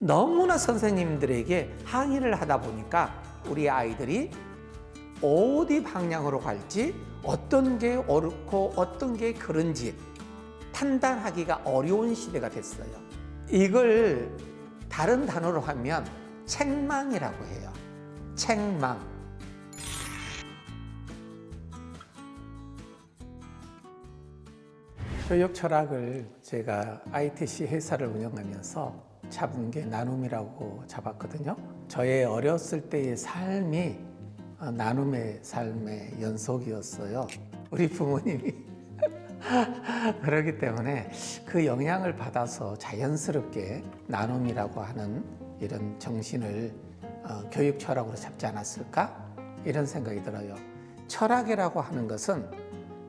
너무나 선생님들에게 항의를 하다 보니까 우리 아이들이 어디 방향으로 갈지, 어떤 게 옳고 어떤 게 그른지 판단하기가 어려운 시대가 됐어요. 이걸 다른 단어로 하면 책망이라고 해요. 책망. 교육 철학을 제가 ITC 회사를 운영하면서 잡은 게 나눔이라고 잡았거든요. 저의 어렸을 때의 삶이 나눔의 삶의 연속이었어요. 우리 부모님이 그렇기 때문에 그 영향을 받아서 자연스럽게 나눔이라고 하는 이런 정신을 교육 철학으로 잡지 않았을까? 이런 생각이 들어요. 철학이라고 하는 것은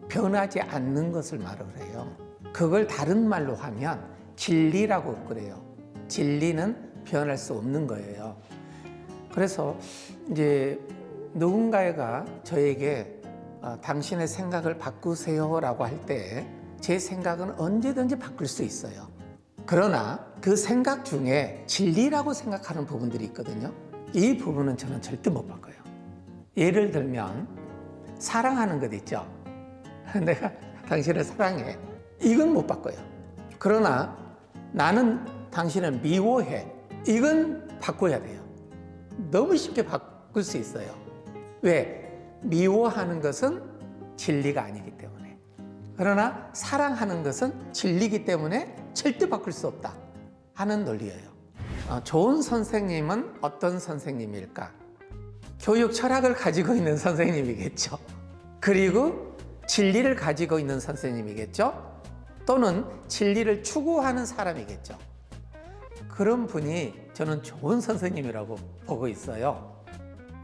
변하지 않는 것을 말을 해요. 그걸 다른 말로 하면 진리라고 그래요. 진리는 변할 수 없는 거예요. 그래서 이제 누군가가 저에게 당신의 생각을 바꾸세요 라고 할 때 제 생각은 언제든지 바꿀 수 있어요. 그러나 그 생각 중에 진리라고 생각하는 부분들이 있거든요. 이 부분은 저는 절대 못 바꿔요. 예를 들면 사랑하는 것 있죠. 내가 당신을 사랑해. 이건 못 바꿔요. 그러나 나는 당신을 미워해. 이건 바꿔야 돼요. 너무 쉽게 바꿀 수 있어요. 왜? 미워하는 것은 진리가 아니기 때문에. 그러나 사랑하는 것은 진리이기 때문에 절대 바꿀 수 없다 하는 논리예요. 좋은 선생님은 어떤 선생님일까? 교육 철학을 가지고 있는 선생님이겠죠. 그리고 진리를 가지고 있는 선생님이겠죠. 또는 진리를 추구하는 사람이겠죠. 그런 분이 저는 좋은 선생님이라고 보고 있어요.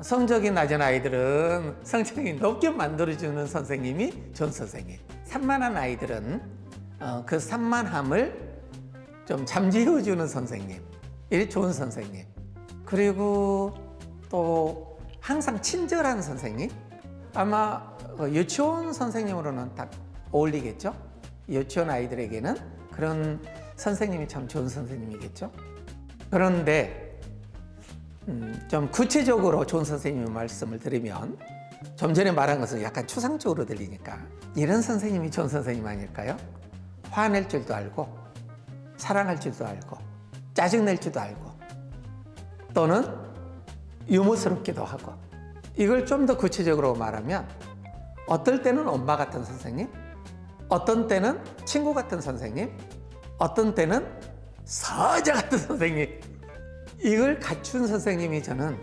성적이 낮은 아이들은 성적이 높게 만들어주는 선생님이 좋은 선생님. 산만한 아이들은 그 산만함을 좀 잠재워주는 선생님. 이 좋은 선생님. 그리고 또 항상 친절한 선생님. 아마 유치원 선생님으로는 딱 어울리겠죠? 유치원 아이들에게는 그런 선생님이 참 좋은 선생님이겠죠? 그런데 좀 구체적으로 좋은 선생님의 말씀을 드리면 좀 전에 말한 것은 약간 추상적으로 들리니까 이런 선생님이 좋은 선생님 아닐까요? 화낼 줄도 알고 사랑할 줄도 알고 짜증낼 줄도 알고 또는 유머스럽기도 하고 이걸 좀 더 구체적으로 말하면 어떨 때는 엄마 같은 선생님, 어떤 때는 친구 같은 선생님, 어떤 때는 사자 같은 선생님. 이걸 갖춘 선생님이 저는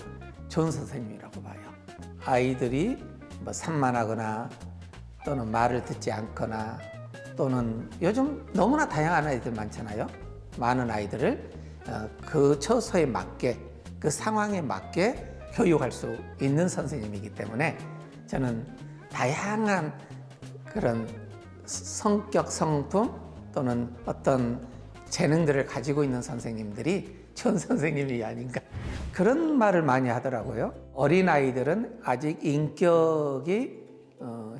좋은 선생님이라고 봐요. 아이들이 뭐 산만하거나 또는 말을 듣지 않거나 또는 요즘 너무나 다양한 아이들 많잖아요. 많은 아이들을 그 처소에 맞게 그 상황에 맞게 교육할 수 있는 선생님이기 때문에 저는 다양한 그런 성격, 성품 또는 어떤 재능들을 가지고 있는 선생님들이 좋은 선생님이 아닌가 그런 말을 많이 하더라고요. 어린아이들은 아직 인격이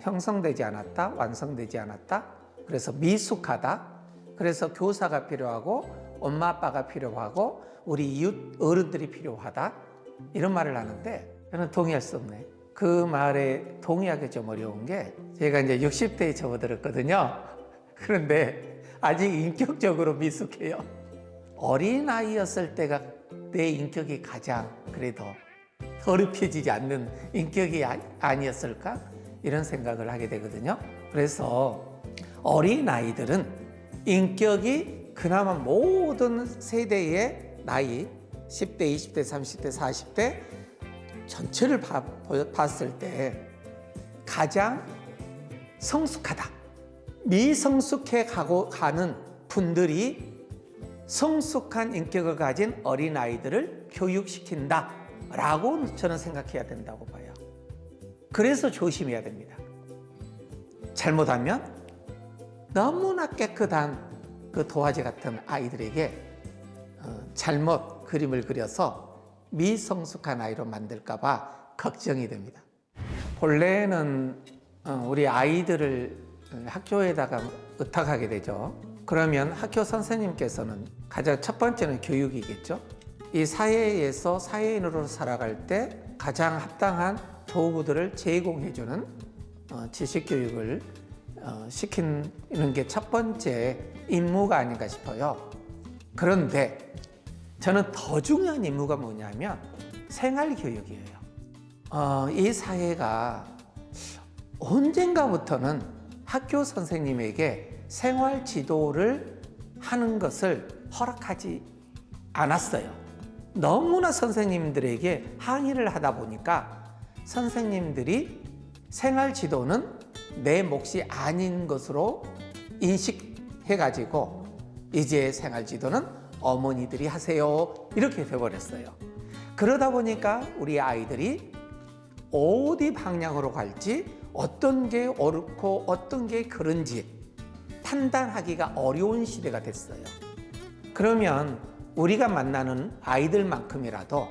형성되지 않았다, 완성되지 않았다. 그래서 미숙하다. 그래서 교사가 필요하고 엄마 아빠가 필요하고 우리 이웃 어른들이 필요하다. 이런 말을 하는데 저는 동의할 수 없네. 그 말에 동의하기 좀 어려운 게 제가 이제 60대에 접어들었거든요. 그런데 아직 인격적으로 미숙해요. 어린아이였을 때가 내 인격이 가장 그래도 더럽혀지지 않는 인격이 아니었을까? 이런 생각을 하게 되거든요. 그래서 어린아이들은 인격이 그나마 모든 세대의 나이 10대, 20대, 30대, 40대 전체를 봤을 때 가장 성숙하다. 미성숙해 가는 분들이 성숙한 인격을 가진 어린아이들을 교육시킨다 라고 저는 생각해야 된다고 봐요. 그래서 조심해야 됩니다. 잘못하면 너무나 깨끗한 그 도화지 같은 아이들에게 잘못 그림을 그려서 미성숙한 아이로 만들까 봐 걱정이 됩니다. 본래는 우리 아이들을 학교에다가 의탁하게 되죠. 그러면 학교 선생님께서는 가장 첫 번째는 교육이겠죠. 이 사회에서 사회인으로 살아갈 때 가장 합당한 도구들을 제공해주는 지식교육을 시키는 게 첫 번째 임무가 아닌가 싶어요. 그런데 저는 더 중요한 임무가 뭐냐면 생활교육이에요. 이 사회가 언젠가부터는 학교 선생님에게 생활 지도를 하는 것을 허락하지 않았어요. 너무나 선생님들에게 항의를 하다 보니까 선생님들이 생활 지도는 내 몫이 아닌 것으로 인식해가지고 이제 생활 지도는 어머니들이 하세요. 이렇게 돼버렸어요. 그러다 보니까 우리 아이들이 어디 방향으로 갈지, 어떤 게 옳고 어떤 게 그른지 판단하기가 어려운 시대가 됐어요. 그러면 우리가 만나는 아이들만큼이라도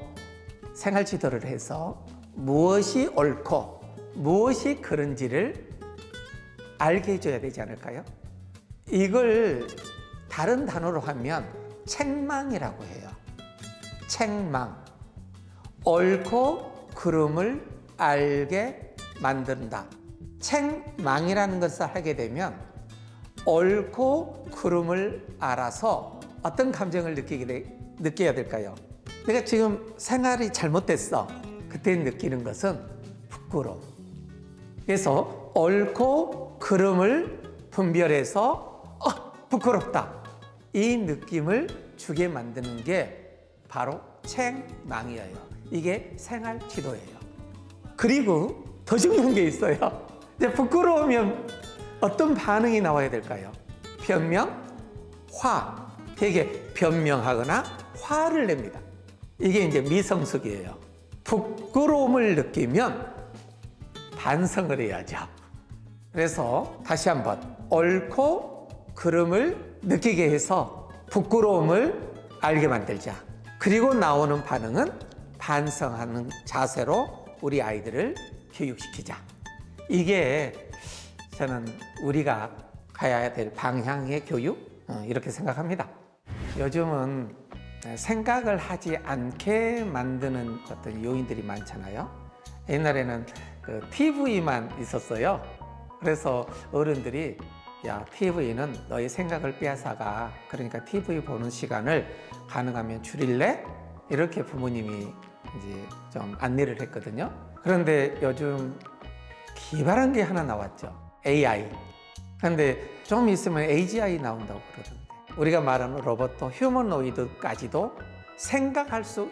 생활 지도를 해서 무엇이 옳고 무엇이 그른지를 알게 해줘야 되지 않을까요? 이걸 다른 단어로 하면 책망이라고 해요. 책망. 옳고 그름을 알게 만든다. 책망이라는 것을 하게 되면 옳고 그름을 알아서 어떤 감정을 느껴야 될까요? 내가 지금 생활이 잘못됐어. 그때 느끼는 것은 부끄러움. 그래서 옳고 그름을 분별해서 부끄럽다. 이 느낌을 주게 만드는 게 바로 책망이에요. 이게 생활 지도예요. 그리고 더 중요한 게 있어요. 이제 부끄러우면 어떤 반응이 나와야 될까요? 변명, 화. 되게 변명하거나 화를 냅니다. 이게 이제 미성숙이에요. 부끄러움을 느끼면 반성을 해야죠. 그래서 다시 한번 옳고 그름을 느끼게 해서 부끄러움을 알게 만들자. 그리고 나오는 반응은 반성하는 자세로 우리 아이들을 교육시키자. 이게 저는 우리가 가야 될 방향의 교육, 이렇게 생각합니다. 요즘은 생각을 하지 않게 만드는 어떤 요인들이 많잖아요. 옛날에는 TV만 있었어요. 그래서 어른들이 야, TV는 너의 생각을 빼앗아가. 그러니까 TV 보는 시간을 가능하면 줄일래? 이렇게 부모님이 이제 좀 안내를 했거든요. 그런데 요즘 기발한 게 하나 나왔죠. AI. 그런데 좀 있으면 AGI 나온다고 그러던데. 우리가 말하는 로봇도 휴머노이드까지도 생각할 수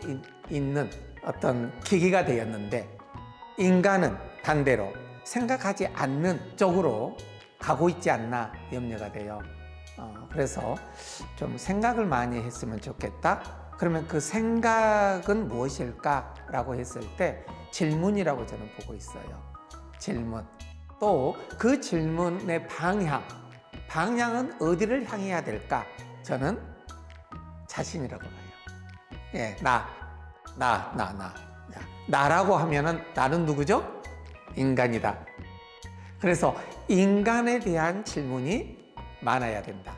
있는 어떤 기기가 되었는데 인간은 반대로 생각하지 않는 쪽으로 가고 있지 않나 염려가 돼요. 그래서 좀 생각을 많이 했으면 좋겠다. 그러면 그 생각은 무엇일까라고 했을 때 질문이라고 저는 보고 있어요. 질문. 또 그 질문의 방향은 어디를 향해야 될까? 저는 자신이라고 봐요. 예, 나라고 하면은 나는 누구죠? 인간이다. 그래서 인간에 대한 질문이 많아야 된다.